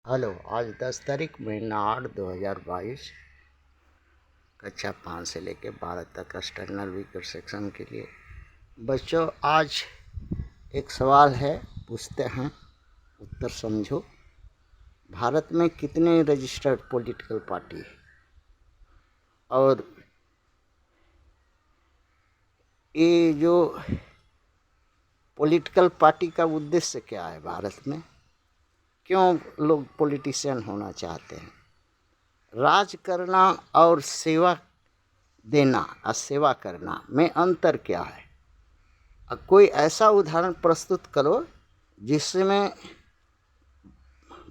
Hello. आज 10 तारीख महीना 8 2022 कक्षा 5 से लेकर 12 तक एक्सटर्नल वीकर सेक्शन के लिए बच्चों आज एक सवाल है, पूछते हैं, उत्तर समझो। भारत में कितने रजिस्टर्ड पॉलिटिकल पार्टी है और ये जो पॉलिटिकल पार्टी का उद्देश्य क्या है? भारत में क्यों लोग पॉलिटिशियन होना चाहते हैं? राज करना और सेवा देना और सेवा करना में अंतर क्या है? कोई ऐसा उदाहरण प्रस्तुत करो जिसमें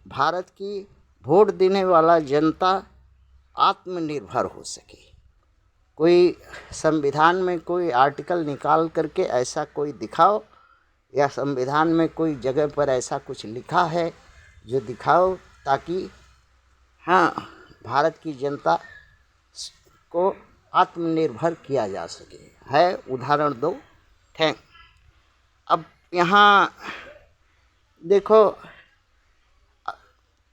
भारत की वोट देने वाला जनता आत्मनिर्भर हो सके। कोई संविधान में कोई आर्टिकल निकाल करके ऐसा कोई दिखाओ, या संविधान में कोई जगह पर ऐसा कुछ लिखा है जो दिखाओ, ताकि भारत की जनता को आत्मनिर्भर किया जा सके। है उदाहरण दो। थैंक। अब यहाँ देखो,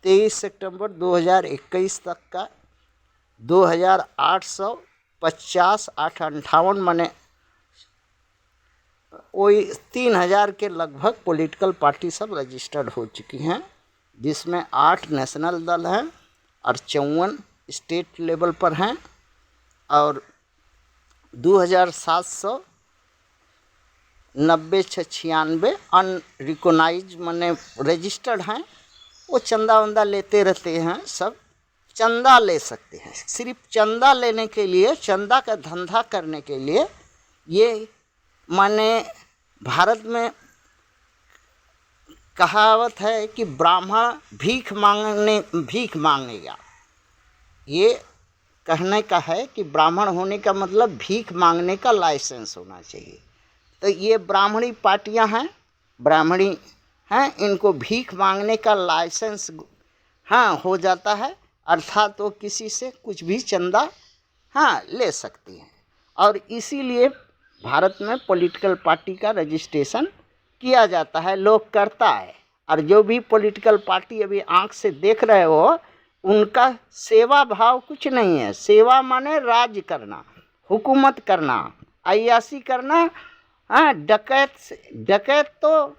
23 सितंबर 2021 तक का 2850 858 माने वही 3000 के लगभग पॉलिटिकल पार्टी सब रजिस्टर्ड हो चुकी हैं, जिसमें 8 नेशनल दल हैं और 54 स्टेट लेवल पर हैं और 2796 अनरिकोनाइज माने रजिस्टर्ड हैं। वो चंदा वंदा लेते रहते हैं, सब चंदा ले सकते हैं। सिर्फ चंदा लेने के लिए, चंदा का धंधा करने के लिए ये माने भारत में कहावत है कि ब्राह्मण भीख मांगेगा। ये कहने का है कि ब्राह्मण होने का मतलब भीख मांगने का लाइसेंस होना चाहिए। तो ये ब्राह्मणी पार्टियां हैं, ब्राह्मणी हैं, इनको भीख मांगने का लाइसेंस हो जाता है, अर्थात वो किसी से कुछ भी चंदा ले सकती हैं। और इसीलिए भारत में पॉलिटिकल पार्टी का रजिस्ट्रेशन किया जाता है, लोग करता है। और जो भी पॉलिटिकल पार्टी अभी आंख से देख रहे हो, उनका सेवा भाव कुछ नहीं है। सेवा माने राज करना, हुकूमत करना, अय्याशी करना। डकैत तो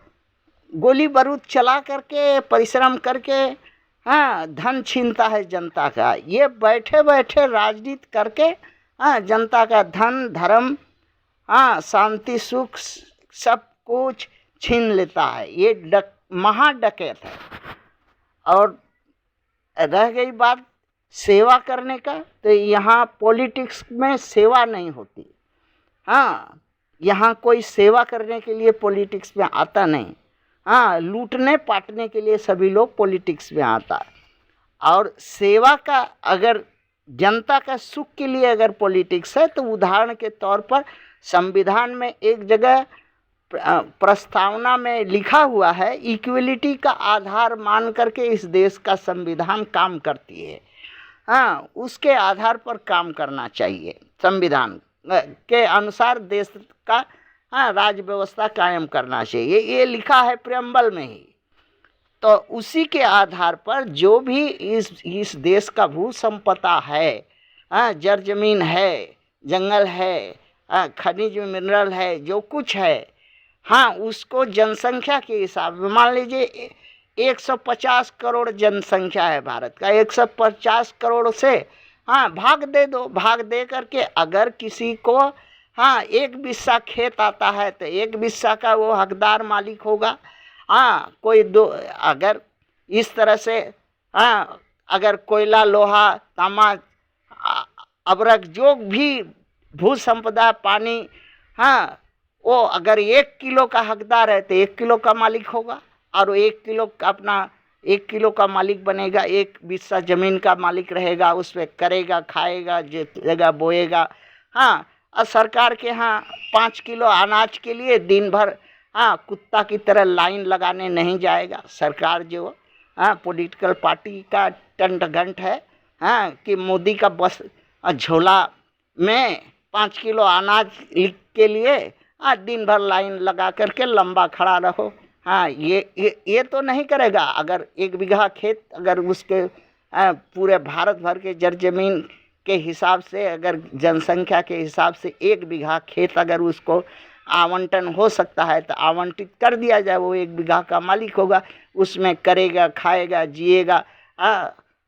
गोली बारूद चला करके, परिश्रम करके धन छीनता है जनता का। ये बैठे बैठे राजनीति करके जनता का धन, धर्म, शांति, सुख सब कुछ छीन लेता है। ये महाडकैत है। और रह गई बात सेवा करने का, तो यहाँ पॉलिटिक्स में सेवा नहीं होती। यहाँ कोई सेवा करने के लिए पॉलिटिक्स में आता नहीं। लूटने पाटने के लिए सभी लोग पॉलिटिक्स में आता है। और सेवा का, अगर जनता का सुख के लिए अगर पॉलिटिक्स है, तो उदाहरण के तौर पर संविधान में एक जगह प्रस्तावना में लिखा हुआ है, इक्वलिटी का आधार मान करके इस देश का संविधान काम करती है। उसके आधार पर काम करना चाहिए। संविधान के अनुसार देश का राज्य व्यवस्था कायम करना चाहिए, ये लिखा है प्रेम्बल में ही। तो उसी के आधार पर जो भी इस देश का भू संपदा है, जड़ जमीन है, जंगल है, खनिज मिनरल है, जो कुछ है, उसको जनसंख्या के हिसाब में, मान लीजिए 150 करोड़ जनसंख्या है भारत का, 150 करोड़ से भाग दे दो। भाग दे करके अगर किसी को एक बिस्सा खेत आता है, तो एक बिस्सा का वो हकदार मालिक होगा। कोई दो, अगर इस तरह से अगर कोयला, लोहा, तांबा, अबरक, जो भी भू संपदा, पानी, वो अगर 1 किलो का हकदार है तो 1 किलो का मालिक होगा। और 1 किलो का अपना 1 किलो का मालिक बनेगा, एक बिस्सा जमीन का मालिक रहेगा, उस पर करेगा, खाएगा, जोतेगा, बोएगा। और सरकार के 5 किलो अनाज के लिए दिन भर कुत्ता की तरह लाइन लगाने नहीं जाएगा। सरकार जो पॉलिटिकल पार्टी का टंट घंट है, कि मोदी का बस झोला में 5 किलो अनाज के लिए दिन भर लाइन लगा करके लंबा खड़ा रहो। हाँ, ये तो नहीं करेगा। अगर 1 बीघा खेत अगर उसके पूरे भारत भर के जमीन के हिसाब से, अगर जनसंख्या के हिसाब से 1 बीघा खेत अगर उसको आवंटन हो सकता है तो आवंटित कर दिया जाए। वो 1 बीघा का मालिक होगा, उसमें करेगा, खाएगा, जिएगा।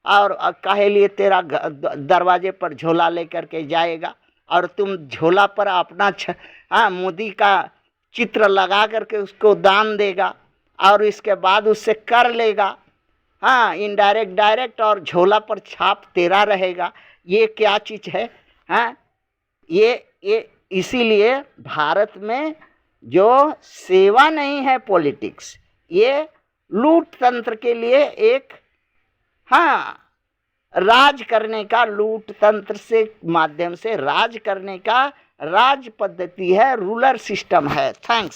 और काहे लिए तेरा दरवाजे पर झोला लेकर के जाएगा और तुम झोला पर अपना मोदी का चित्र लगा करके उसको दान देगा और इसके बाद उससे कर लेगा। हाँ, इनडायरेक्ट डायरेक्ट, और झोला पर छाप तेरा रहेगा। ये क्या चीज़ है? हाँ, ये इसीलिए भारत में जो सेवा नहीं है पॉलिटिक्स, ये लूट तंत्र के लिए एक, हाँ, राज करने का, लूट तंत्र से माध्यम से राज करने का राज पद्धति है, रूलर सिस्टम है। थैंक्स।